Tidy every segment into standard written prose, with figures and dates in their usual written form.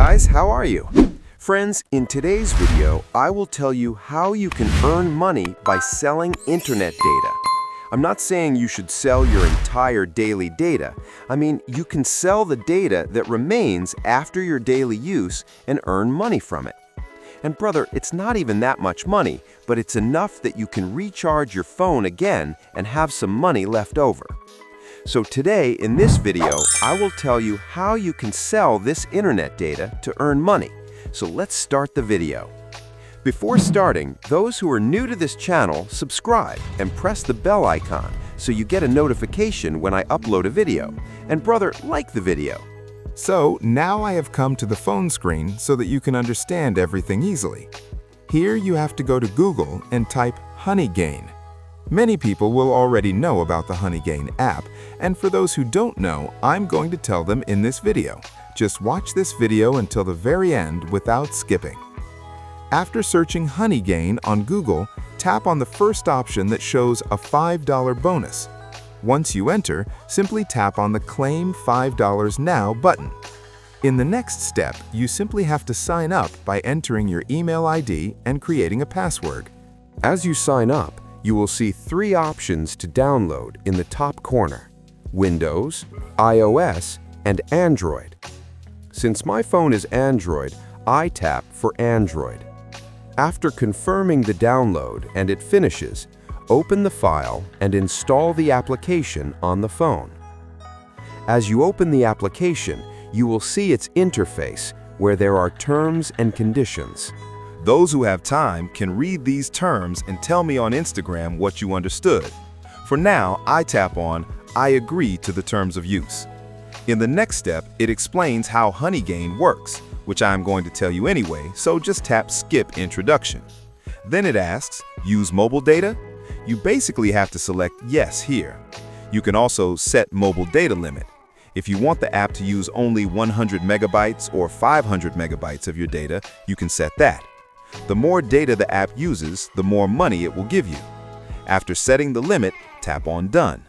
guys, how are you? Friends, in today's video, I will tell you how you can earn money by selling internet data. I'm not saying you should sell your entire daily data. I mean, you can sell the data that remains after your daily use and earn money from it. And brother, it's not even that much money, but it's enough that you can recharge your phone again and have some money left over. So today, in this video, I will tell you how you can sell this internet data to earn money. So let's start the video. Before starting, those who are new to this channel, subscribe and press the bell icon so you get a notification when I upload a video. And brother, like the video. So now I have come to the phone screen so that you can understand everything easily. Here you have to go to Google and type Honeygain. Many people will already know about the Honeygain app, and for those who don't know, I'm going to tell them in this video. Just watch this video until the very end without skipping. After searching Honeygain on Google, tap on the first option that shows a $5 bonus. Once you enter, simply tap on the Claim $5 Now button. In the next step, you simply have to sign up by entering your email ID and creating a password. As you sign up, you will see three options to download in the top corner: Windows, iOS, and Android. Since my phone is Android, I tap for Android. After confirming the download and it finishes, open the file and install the application on the phone. As you open the application, you will see its interface where there are terms and conditions. Those who have time can read these terms and tell me on Instagram what you understood. For now, I tap on I agree to the terms of use. In the next step, it explains how Honeygain works, which I am going to tell you anyway, so just tap Skip Introduction. Then it asks, Use mobile data? You basically have to select Yes here. You can also set mobile data limit. If you want the app to use only 100 megabytes or 500 megabytes of your data, you can set that. The more data the app uses, the more money it will give you. After setting the limit, tap on Done.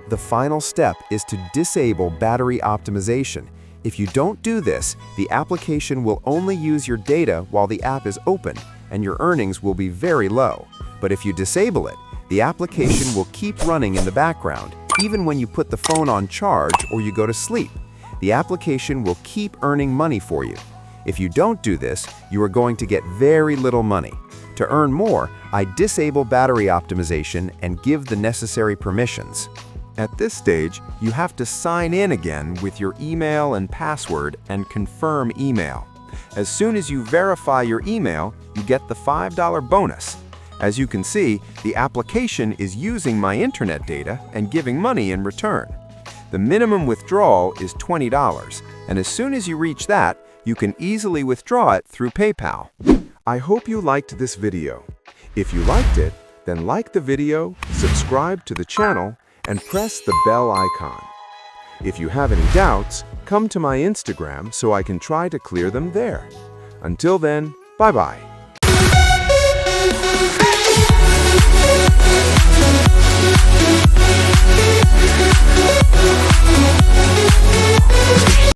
The final step is to disable battery optimization. If you don't do this, the application will only use your data while the app is open, and your earnings will be very low. But if you disable it, the application will keep running in the background, even when you put the phone on charge or you go to sleep. The application will keep earning money for you. If you don't do this, you are going to get very little money. To earn more, I disable battery optimization and give the necessary permissions. At this stage, you have to sign in again with your email and password and confirm email. As soon as you verify your email, you get the $5 bonus. As you can see, the application is using my internet data and giving money in return. The minimum withdrawal is $20, and as soon as you reach that, you can easily withdraw it through PayPal. I hope you liked this video. If you liked it, then like the video, subscribe to the channel, and press the bell icon. If you have any doubts, come to my Instagram so I can try to clear them there. Until then, bye-bye.